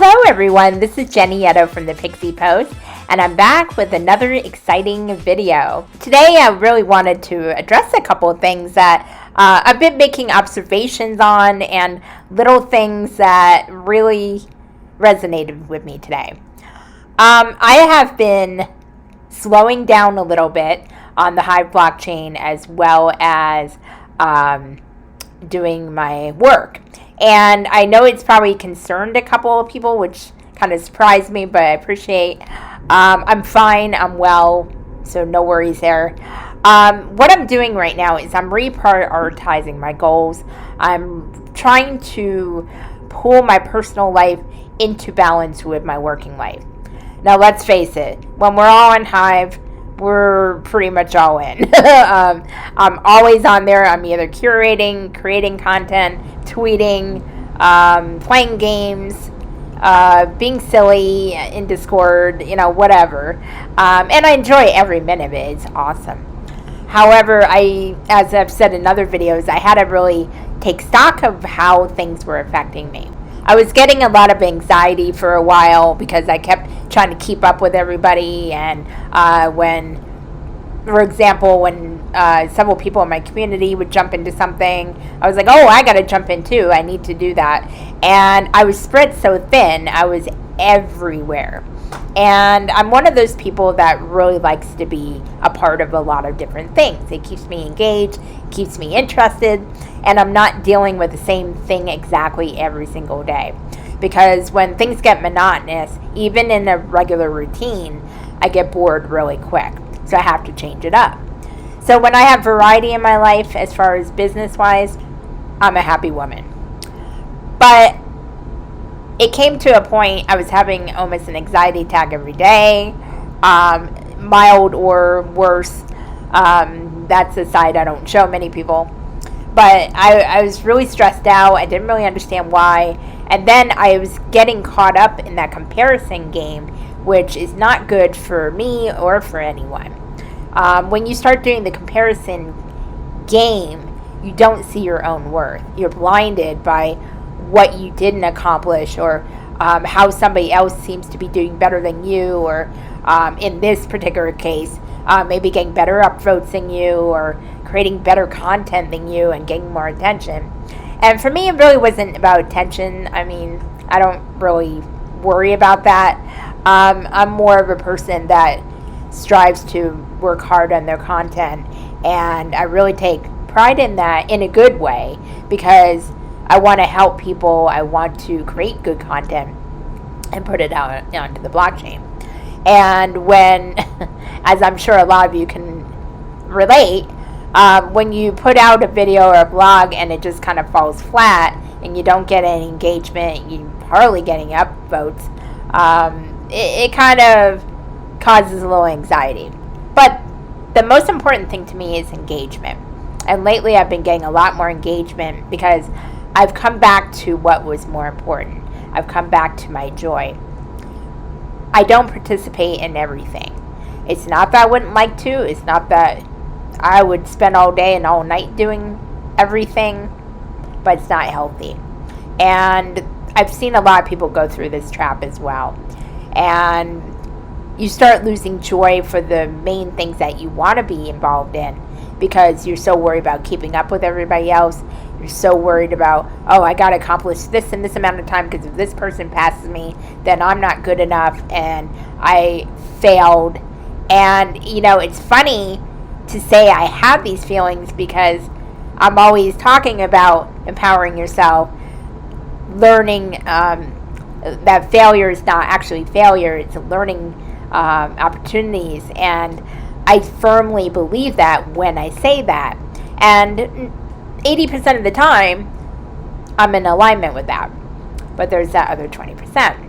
Hello everyone, this is Jenny Yetto from the Pixie Post, and I'm back with another exciting video. Today I really wanted to address a couple of things that I've been making observations on and little things that really resonated with me today. I have been slowing down a little bit on the Hive blockchain as well as doing my work. And I know it's probably concerned a couple of people, which kind of surprised me, but I appreciate. I'm fine, I'm well, so no worries there. What I'm doing right now is I'm reprioritizing my goals. I'm trying to pull my personal life into balance with my working life. Now, let's face it, when we're all in Hive, we're pretty much all in. I'm always on there. I'm either curating, creating content, tweeting, playing games, being silly in Discord, whatever. And I enjoy every minute of it. It's awesome. However, as I've said in other videos, I had to really take stock of how things were affecting me. I was getting a lot of anxiety for a while because I kept trying to keep up with everybody, and for example, when several people in my community would jump into something, I was like, oh, I got to jump in too. I need to do that. And I was spread so thin, I was everywhere. And I'm one of those people that really likes to be a part of a lot of different things. It keeps me engaged, keeps me interested, and I'm not dealing with the same thing exactly every single day. Because when things get monotonous, even in a regular routine, I get bored really quick. So I have to change it up. So when I have variety in my life, as far as business-wise, I'm a happy woman. But it came to a point I was having almost an anxiety attack every day, mild or worse. That's a side I don't show many people. But I was really stressed out. I didn't really understand why. And then I was getting caught up in that comparison game, which is not good for me or for anyone. When you start doing the comparison game, you don't see your own worth. You're blinded by what you didn't accomplish, or how somebody else seems to be doing better than you, or in this particular case, maybe getting better upvotes than you, or creating better content than you and getting more attention. And for me, it really wasn't about attention. I mean, I don't really worry about that. I'm more of a person that strives to work hard on their content, and I really take pride in that in a good way, because I want to help people. I want to create good content and put it out onto the blockchain. And when, as I'm sure a lot of you can relate, when you put out a video or a blog and it just kind of falls flat and you don't get any engagement, you hardly getting upvotes, it kind of causes a little anxiety. But the most important thing to me is engagement. And lately I've been getting a lot more engagement because I've come back to what was more important. I've come back to my joy. I don't participate in everything. It's not that I wouldn't like to. It's not that I would spend all day and all night doing everything, but it's not healthy. And I've seen a lot of people go through this trap as well. And you start losing joy for the main things that you want to be involved in, because you're so worried about keeping up with everybody else. You're so worried about, oh, I got to accomplish this in this amount of time, because if this person passes me, then I'm not good enough and I failed. And, it's funny to say I have these feelings because I'm always talking about empowering yourself, learning that failure is not actually failure, it's learning opportunities. And I firmly believe that when I say that. And 80% of the time, I'm in alignment with that. But there's that other 20%.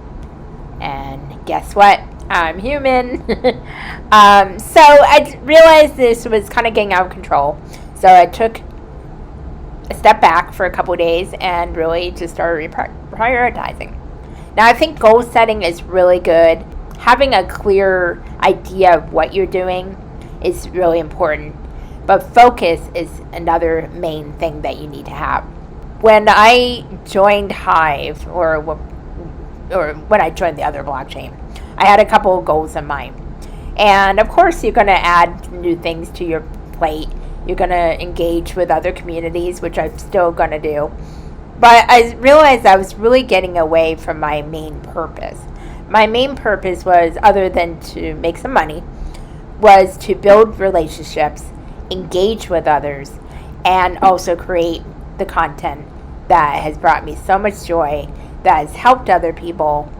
And guess what? I'm human. So I realized this was kind of getting out of control. So I took a step back for a couple of days and really just started prioritizing. Now, I think goal setting is really good. Having a clear idea of what you're doing is really important. But focus is another main thing that you need to have. When I joined Hive, or or when I joined the other blockchain. I had a couple of goals in mind. And of course, you're going to add new things to your plate. You're going to engage with other communities, which I'm still going to do. But I realized I was really getting away from my main purpose. My main purpose was, other than to make some money, was to build relationships, engage with others, and also create the content that has brought me so much joy, that has helped other people.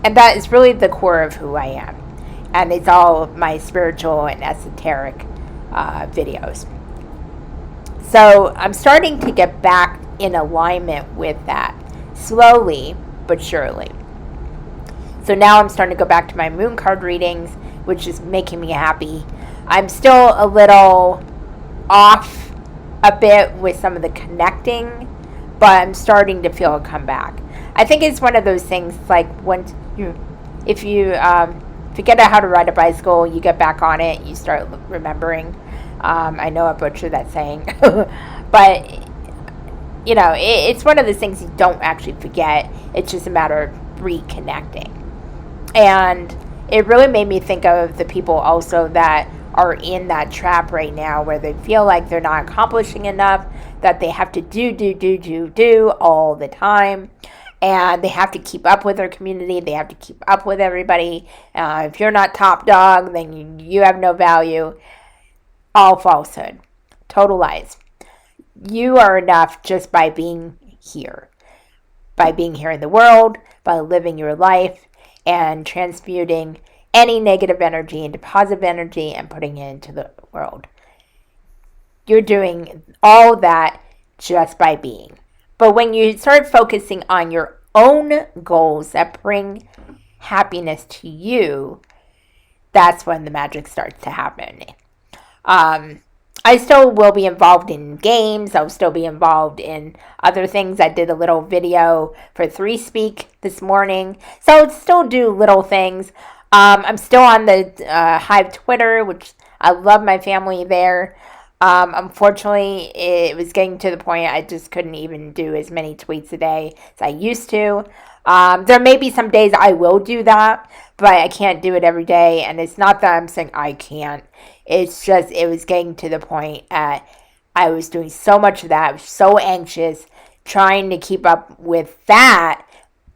And that is really the core of who I am. And it's all my spiritual and esoteric videos. So I'm starting to get back in alignment with that, slowly but surely. So now I'm starting to go back to my moon card readings, which is making me happy. I'm still a little off a bit with some of the connecting, but I'm starting to feel it come back. I think it's one of those things, like if you forget how to ride a bicycle, you get back on it, you start remembering. I know I butchered that saying, but it's one of those things you don't actually forget. It's just a matter of reconnecting. And it really made me think of the people also that are in that trap right now, where they feel like they're not accomplishing enough, that they have to do all the time. And they have to keep up with their community. They have to keep up with everybody. If you're not top dog, then you have no value. All falsehood. Total lies. You are enough just by being here. By being here in the world, by living your life, and transmuting any negative energy into positive energy and putting it into the world. You're doing all that just by being. But when you start focusing on your own goals that bring happiness to you, that's when the magic starts to happen. I still will be involved in games. I'll still be involved in other things. I did a little video for 3Speak this morning. So I'll still do little things. I'm still on the Hive Twitter, which I love my family there. Unfortunately, it was getting to the point I just couldn't even do as many tweets a day as I used to. There may be some days I will do that, but I can't do it every day. And it's not that I'm saying I can't. It's just it was getting to the point I was doing so much of that. I was so anxious trying to keep up with that,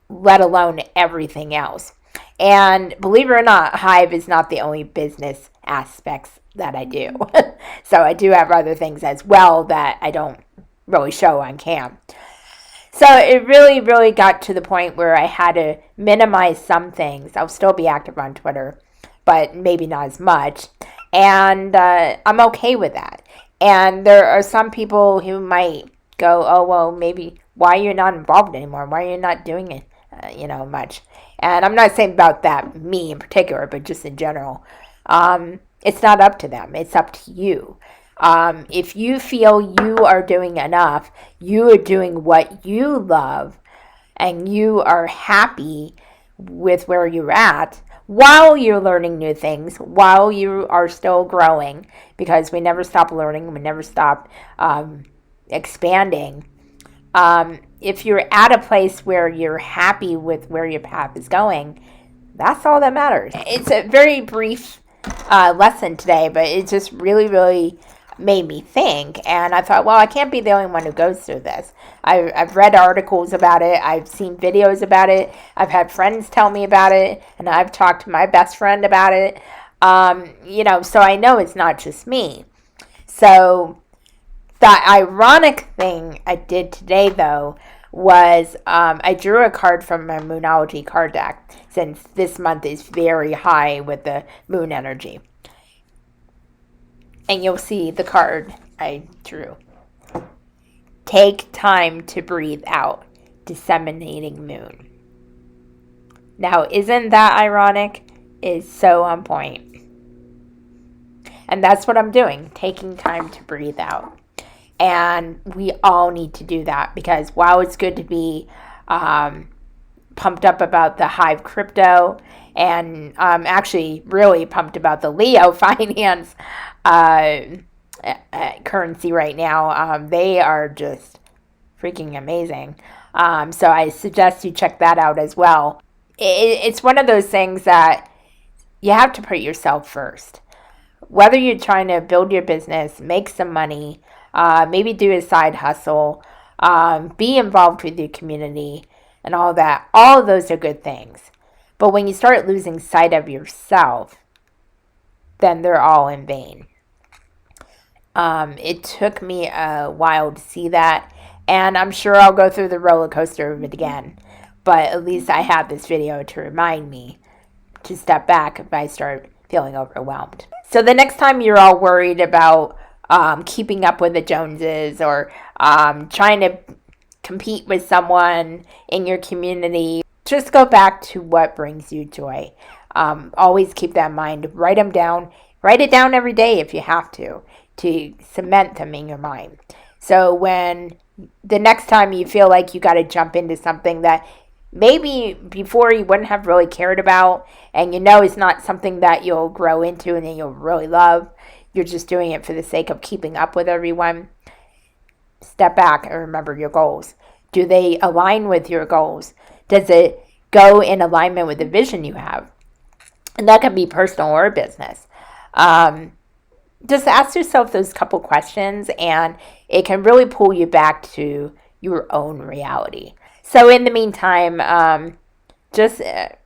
let alone everything else. And believe it or not, Hive is not the only business aspects that I do. So I do have other things as well that I don't really show on cam. So it really, really got to the point where I had to minimize some things. I'll still be active on Twitter, but maybe not as much. And I'm okay with that. And there are some people who might go, oh, well, maybe why you're not involved anymore? Why are you not doing it, much? And I'm not saying about that, me in particular, but just in general. It's not up to them. It's up to you. If you feel you are doing enough, you are doing what you love, and you are happy with where you're at, while you're learning new things, while you are still growing, because we never stop learning, we never stop expanding. If you're at a place where you're happy with where your path is going, that's all that matters. It's a very brief lesson today, but it just really, really made me think. And I thought, well, I can't be the only one who goes through this. I've read articles about it. I've seen videos about it. I've had friends tell me about it. And I've talked to my best friend about it. So I know it's not just me. So the ironic thing I did today, though, was I drew a card from my Moonology card deck, since this month is very high with the moon energy. And you'll see the card I drew. Take time to breathe out. Disseminating moon. Now, isn't that ironic? It's so on point. And that's what I'm doing. Taking time to breathe out. And we all need to do that, because while it's good to be pumped up about the Hive crypto, and I'm actually really pumped about the Leo finance currency right now. They are just freaking amazing. So I suggest you check that out as well. It's one of those things that you have to put yourself first. Whether you're trying to build your business, make some money, maybe do a side hustle, be involved with your community, and all that, all of those are good things. But when you start losing sight of yourself, then they're all in vain. It took me a while to see that, and I'm sure I'll go through the roller coaster of it again. But at least I have this video to remind me to step back if I start feeling overwhelmed. So the next time you're all worried about keeping up with the Joneses or trying to compete with someone in your community, just go back to what brings you joy. Always keep that in mind. Write them down. Write it down every day if you have to cement them in your mind. So when the next time you feel like you got to jump into something that maybe before you wouldn't have really cared about, and you know it's not something that you'll grow into and then you'll really love, you're just doing it for the sake of keeping up with everyone, step back and remember your goals. Do they align with your goals? Does it go in alignment with the vision you have? And that can be personal or business. Just ask yourself those couple questions, and it can really pull you back to your own reality. So in the meantime, just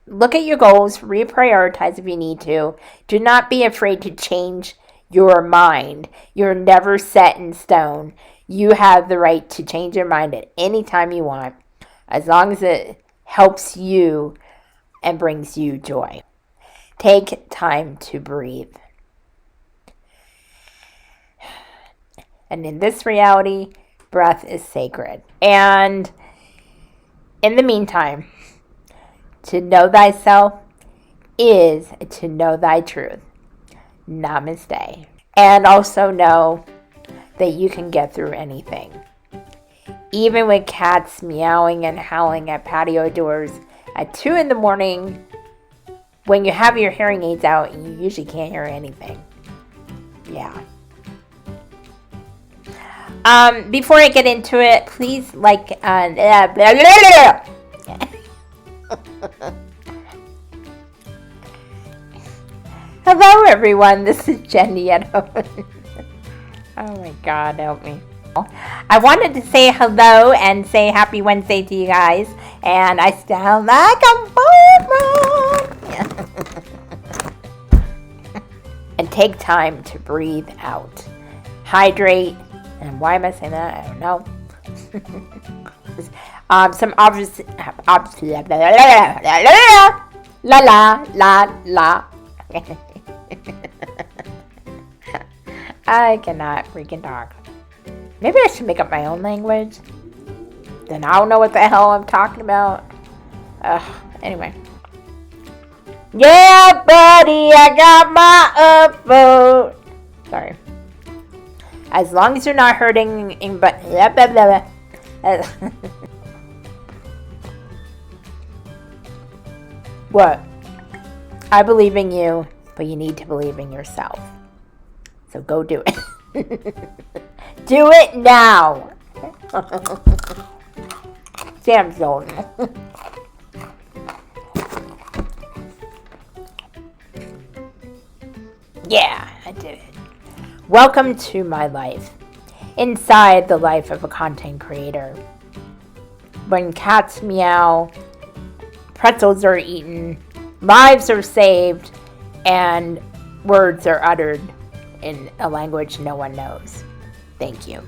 look at your goals, reprioritize if you need to. Do not be afraid to change your mind. You're never set in stone. You have the right to change your mind at any time you want, as long as it helps you and brings you joy. Take time to breathe. And in this reality, breath is sacred. And in the meantime, to know thyself is to know thy truth. Namaste. And also know that you can get through anything. Even with cats meowing and howling at patio doors at 2 a.m, when you have your hearing aids out and you usually can't hear anything. Yeah. Before I get into it, please like Hello everyone, this is Jenny at home. Oh my God, help me. I wanted to say hello and say happy Wednesday to you guys, and I sound like a boyfriend. And take time to breathe out. Hydrate. And why am I saying that? I don't know. Some obvious la. I cannot freaking talk. Maybe I should make up my own language. Then I don't know what the hell I'm talking about. Anyway. Yeah, buddy, I got my afloat. Sorry. As long as you're not hurting but What? I believe in you, but you need to believe in yourself. So go do it. Do it now. Sam's golden. Yeah, I did it. Welcome to my life. Inside the life of a content creator. When cats meow, pretzels are eaten, lives are saved, and words are uttered in a language no one knows. Thank you.